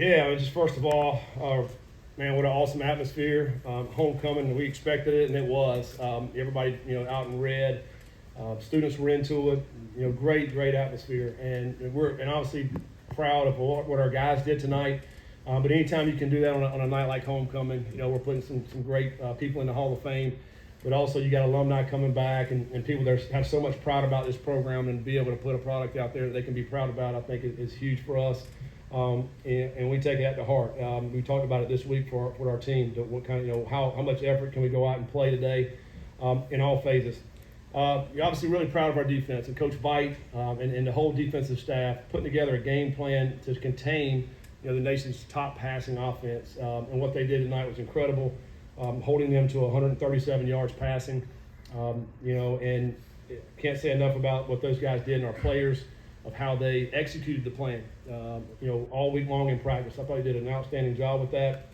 Yeah, I mean, just first of all, man, what an awesome atmosphere. Homecoming, we expected it, and it was. Everybody, out in red. Students were into it. Great atmosphere, and and obviously proud of what our guys did tonight. But anytime you can do that on a night like homecoming, we're putting some great people in the Hall of Fame. But also you got alumni coming back and people that have so much pride about this program, and be able to put a product out there that they can be proud about, I think is huge for us. And we take that to heart. We talked about it this week for our team. What kind of, how much effort can we go out and play today in all phases. You're obviously really proud of our defense and Coach Vite and the whole defensive staff putting together a game plan to contain the nation's top passing offense. And what they did tonight was incredible, holding them to 137 yards passing. And can't say enough about what those guys did and our players, of how they executed the plan, all week long in practice. I thought he did an outstanding job with that.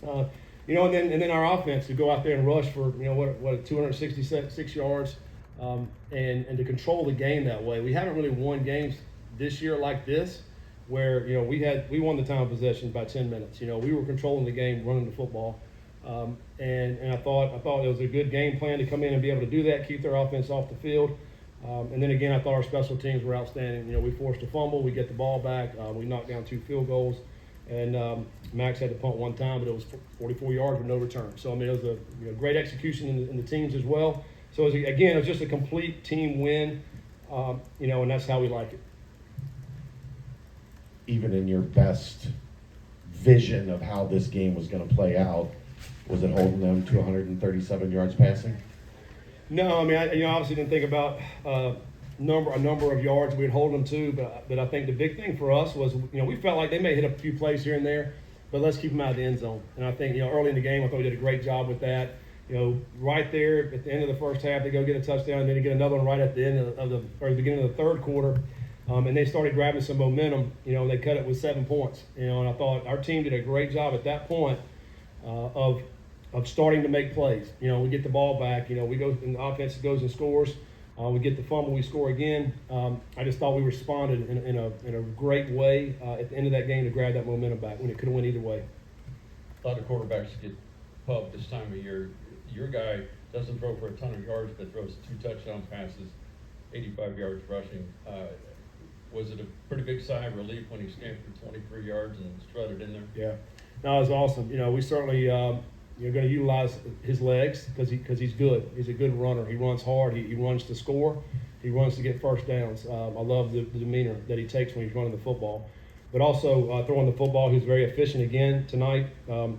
And then our offense to go out there and rush for 266 yards, and to control the game that way. We haven't really won games this year like this, where we won the time of possession by 10 minutes. We were controlling the game, running the football, and I thought it was a good game plan to come in and be able to do that, keep their offense off the field. And then again, I thought our special teams were outstanding. We forced a fumble, we get the ball back, we knocked down 2 field goals, and Max had to punt one time, but it was 44 yards with no return. So I mean, it was a great execution in the teams as well. So it was just a complete team win, and that's how we like it. Even in your best vision of how this game was going to play out, was it holding them to 137 yards passing? No, I mean, I obviously didn't think about a number of yards we'd hold them to, but I think the big thing for us was, we felt like they may hit a few plays here and there, but let's keep them out of the end zone. And I think, early in the game, I thought we did a great job with that. Right there at the end of the first half, they go get a touchdown, and then they get another one right at the end of the beginning of the third quarter, and they started grabbing some momentum. And they cut it with 7 points. And I thought our team did a great job at that point of starting to make plays. We get the ball back. We go, and the offense goes and scores. We get the fumble, we score again. I just thought we responded in a great way at the end of that game to grab that momentum back when it could have went either way. A lot of quarterbacks get pumped this time of year. Your guy doesn't throw for a ton of yards, but throws 2 touchdown passes, 85 yards rushing. Was it a pretty big sigh of relief when he scampered 23 yards and strutted in there? Yeah, no, it was awesome. We certainly you're going to utilize his legs because he's good. He's a good runner. He runs hard. He runs to score. He runs to get first downs. I love the demeanor that he takes when he's running the football. But also throwing the football, he was very efficient again tonight.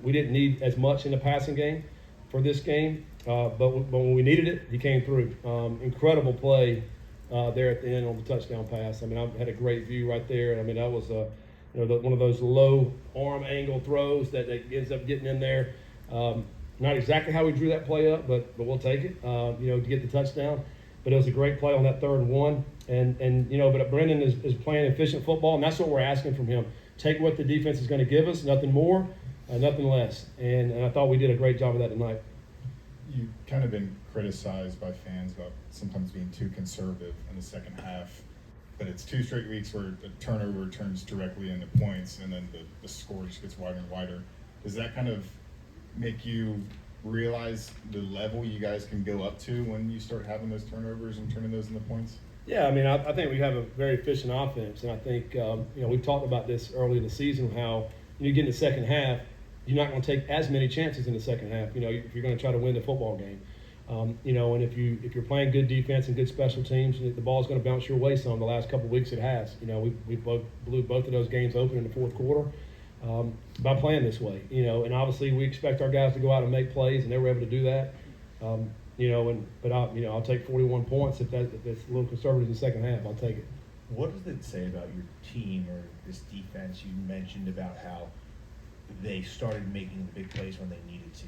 We didn't need as much in the passing game for this game, but when we needed it, he came through. Incredible play there at the end on the touchdown pass. I mean, I had a great view right there. I mean, that was one of those low arm angle throws that ends up getting in there. Not exactly how we drew that play up, but we'll take it, to get the touchdown. But it was a great play on that 3rd and 1. But Brendan is playing efficient football, and that's what we're asking from him. Take what the defense is going to give us, nothing more, nothing less. And I thought we did a great job of that tonight. You've kind of been criticized by fans about sometimes being too conservative in the second half, but it's 2 straight weeks where the turnover turns directly into points, and then the score just gets wider and wider. Does that kind of make you realize the level you guys can go up to when you start having those turnovers and turning those into points? Yeah, I mean, I think we have a very efficient offense, and I think we talked about this early in the season, how you get in the second half, you're not going to take as many chances in the second half. If you're going to try to win the football game, and if you're playing good defense and good special teams, the ball's going to bounce your way some. The last couple of weeks it has. We blew both of those games open in the fourth quarter. By playing this way, and obviously we expect our guys to go out and make plays, and they were able to do that. But I'll take 41 points if that's a little conservative in the second half. I'll take it. What does it say about your team or this defense? You mentioned about how they started making the big plays when they needed to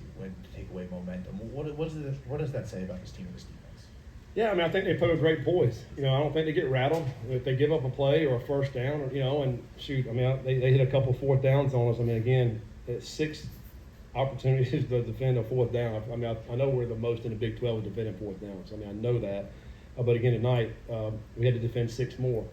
take away momentum. What does that say about this team or this defense? Yeah, I mean, I think they play with great poise. I don't think they get rattled if they give up a play or a first down, and shoot. I mean, they hit a couple 4th downs on us. I mean, again, 6 opportunities to defend a 4th down. I mean, I know we're the most in the Big 12 at defending 4th downs. I mean, I know that. But again, tonight, we had to defend 6 more.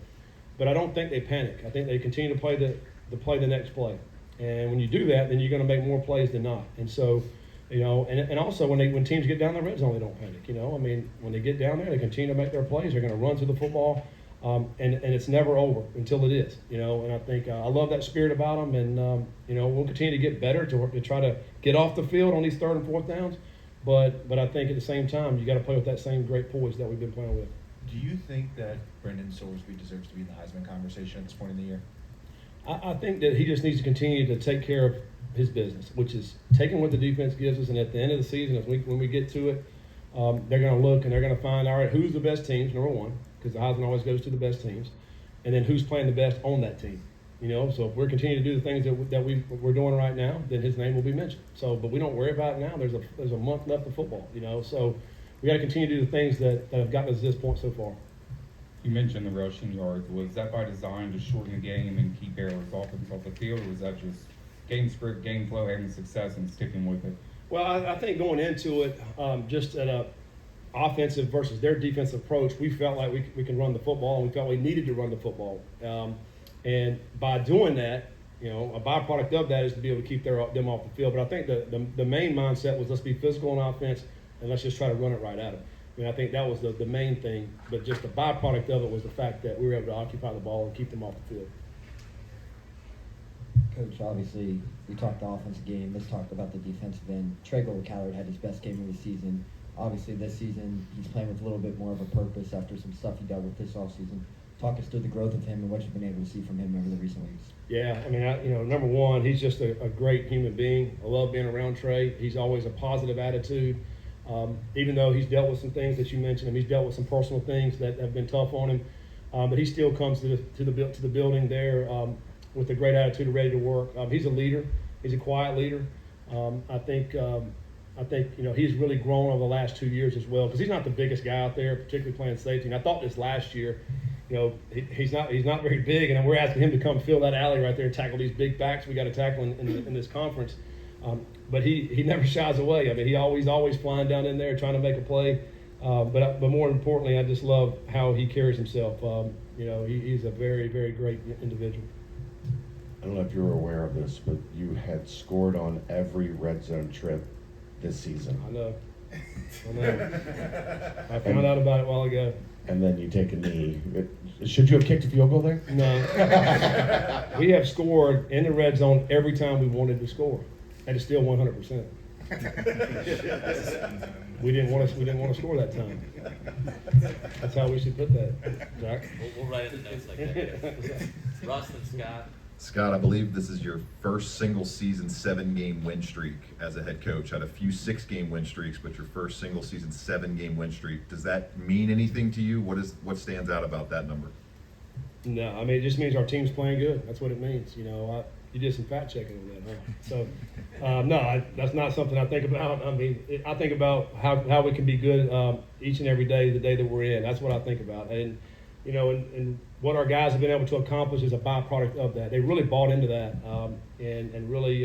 But I don't think they panic. I think they continue to play the next play. And when you do that, then you're going to make more plays than not. And so, and also when teams get down the red zone, they don't panic. I mean, when they get down there, they continue to make their plays. They're going to run through the football, and it's never over until it is. And I think I love that spirit about them. And we'll continue to get better to try to get off the field on these 3rd and 4th downs. But I think at the same time, you got to play with that same great poise that we've been playing with. Do you think that Brendan Sorsby deserves to be in the Heisman conversation at this point in the year? I think that he just needs to continue to take care of his business, which is taking what the defense gives us, and at the end of the season, when we get to it, they're going to look and they're going to find, all right, who's the best teams, number one, because the Heisman always goes to the best teams, and then who's playing the best on that team. So if we're continuing to do the things that we're doing right now, then his name will be mentioned. So, but we don't worry about it now. There's a month left of football, so we got to continue to do the things that have gotten us to this point so far. You mentioned the rushing yards. Was that by design to shorten the game and keep Baylor's offense off the field, or was that just game script, game flow, having success and sticking with it? Well, I think going into it, just at a offensive versus their defensive approach, we felt like we can run the football, and we felt we needed to run the football. And by doing that, a byproduct of that is to be able to keep them off the field. But I think the main mindset was let's be physical on offense and let's just try to run it right at them. I think that was the main thing, but just the byproduct of it was the fact that we were able to occupy the ball and keep them off the field. Coach, obviously, we talked the offensive game. Let's talk about the defensive end. Trago Callard had his best game of the season. Obviously, this season, he's playing with a little bit more of a purpose after some stuff he dealt with this offseason. Talk us through the growth of him and what you've been able to see from him over the recent weeks. Yeah, I mean, number one, he's just a great human being. I love being around Trey. He's always a positive attitude. Even though he's dealt with some things that you mentioned, and he's dealt with some personal things that have been tough on him, but he still comes to the building there with a great attitude and ready to work. He's a leader. He's a quiet leader. I think he's really grown over the last 2 years as well, because he's not the biggest guy out there, particularly playing safety. And I thought this last year, he's not very big, and we're asking him to come fill that alley right there and tackle these big backs we got to tackle in this conference. But he never shies away. I mean, he always flying down in there trying to make a play. But more importantly, I just love how he carries himself. He's a very, very great individual. I don't know if you were aware of this, but you had scored on every red zone trip this season. I know. I found out about it a while ago. And then you take a knee. Should you have kicked a field goal there? No. We have scored in the red zone every time we wanted to score. And it's still 100%. We didn't want to score that time. That's how we should put that, Jack. We'll write it in the notes like that. Russ and Scott. Scott, I believe this is your first single season 7-game win streak as a head coach. Had a few 6-game win streaks, but your first single season 7-game win streak. Does that mean anything to you? What stands out about that number? No, I mean, it just means our team's playing good. That's what it means. You did some fact checking on that, huh? So, no, that's not something I think about. I mean, I think about how we can be good each and every day, the day that we're in. That's what I think about. And, and what our guys have been able to accomplish is a byproduct of that. They really bought into that and really,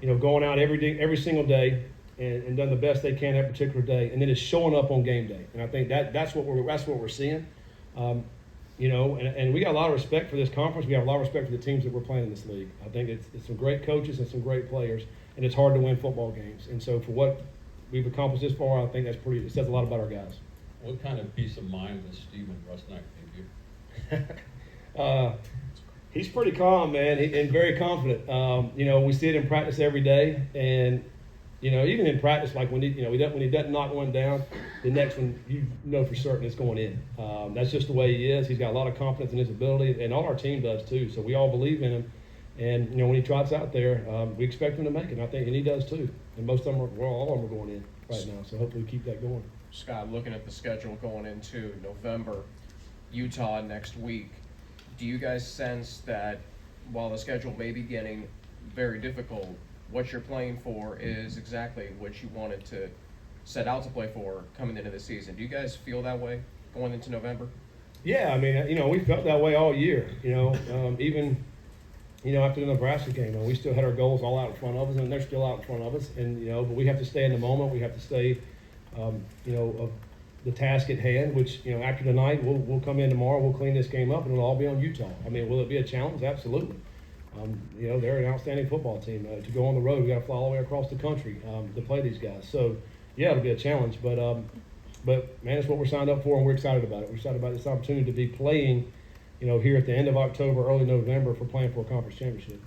going out every single day and done the best they can that particular day. And then it's showing up on game day. And I think that's what we're seeing. And we got a lot of respect for this conference. We have a lot of respect for the teams that we're playing in this league. I think it's some great coaches and some great players, and it's hard to win football games. And so for what we've accomplished this far, I think it says a lot about our guys. What kind of peace of mind does Stephen Rusnak give you? He's pretty calm, man, and very confident. We see it in practice every day, and even in practice, like when he doesn't knock one down, the next one you know for certain it's going in. That's just the way he is. He's got a lot of confidence in his ability, and all our team does too. So we all believe in him. And when he trots out there, we expect him to make it. And he does too. And most of them all of them are going in right now. So hopefully we keep that going. Scott, looking at the schedule going into November, Utah next week, do you guys sense that while the schedule may be getting very difficult, what you're playing for is exactly what you wanted to set out to play for coming into the season? Do you guys feel that way going into November? Yeah, I mean, we felt that way all year. Even after the Nebraska game, we still had our goals all out in front of us, and they're still out in front of us. And but we have to stay in the moment. We have to stay, of the task at hand. Which after tonight, we'll come in tomorrow. We'll clean this game up, and it'll all be on Utah. I mean, will it be a challenge? Absolutely. You know, they're an outstanding football team. To go on the road, we got to fly all the way across the country to play these guys. So, yeah, it'll be a challenge. But man, it's what we're signed up for, and we're excited about it. We're excited about this opportunity to be playing, you know, here at the end of October, early November for playing for a conference championship.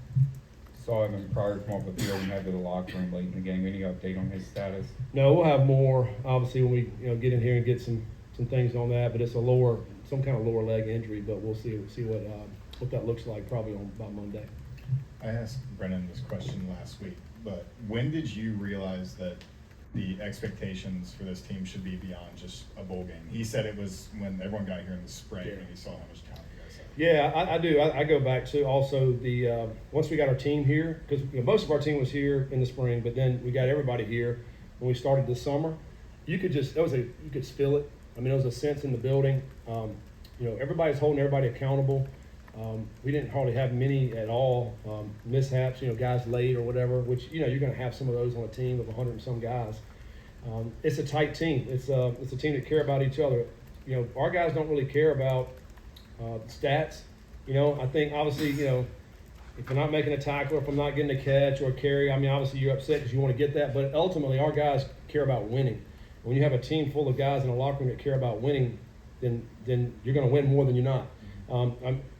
Saw him in prior come off the field and head to the locker room late in the game. Any update on his status? No, we'll have more obviously when we get in here and get some things on that. But it's some kind of lower leg injury. But we'll see what that looks like probably by Monday. I asked Brennan this question last week, but when did you realize that the expectations for this team should be beyond just a bowl game? He said it was when everyone got here in the spring and he saw how much talent you guys have. Yeah, I do. I go back to also the once we got our team here, because most of our team was here in the spring, but then we got everybody here when we started this summer. You could feel it. I mean, there was a sense in the building. Everybody's holding everybody accountable. We didn't hardly have many at all mishaps, guys late or whatever, which, you're going to have some of those on a team of 100 and some guys. It's a tight team. It's a team that care about each other. Our guys don't really care about stats. I think obviously, if I'm not making a tackle or if I'm not getting a catch or a carry, I mean, obviously you're upset because you want to get that, but ultimately our guys care about winning. When you have a team full of guys in a locker room that care about winning, then you're going to win more than you're not.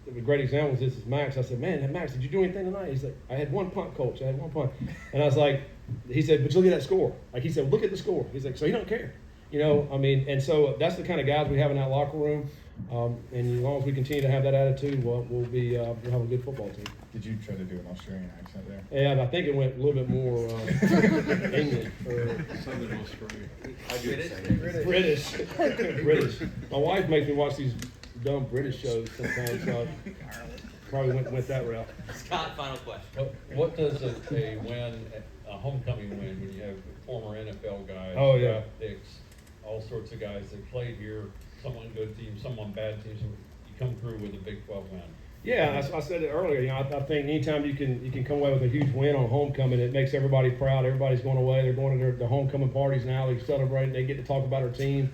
A great example is this is Max. I said, man, Max, did you do anything tonight? He's like, I had one punt, coach. I had one punt. And I was like, he said, but look at that score. Like he said, look at the score. He's like, so you don't care. And so that's the kind of guys we have in that locker room. And as long as we continue to have that attitude, we'll have a good football team. Did you try to do an Australian accent there? Yeah, and I think it went a little bit more English. Southern Australia. British. My wife makes me watch these dumb British shows sometimes, so I probably went that route. Scott, final question. What does a win, a homecoming win, when you have former NFL guys, Oh, yeah. draft picks, all sorts of guys that played here, some on good teams, some on bad teams, you come through with a Big 12 win? Yeah, I said it earlier. I think anytime you can come away with a huge win on homecoming, it makes everybody proud. Everybody's going away. They're going to their homecoming parties now. They celebrate. They get to talk about our team.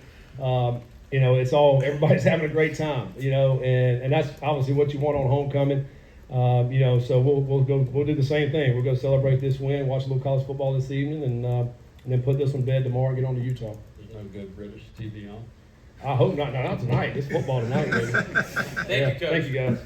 It's all everybody's having a great time. And that's obviously what you want on homecoming. So we'll do the same thing. We'll go celebrate this win, watch a little college football this evening, and then put this one to bed tomorrow and get on to Utah. There's no good British TV on? I hope not. No, not tonight. It's football tonight, baby. Thank you, Coach. Thank you, guys.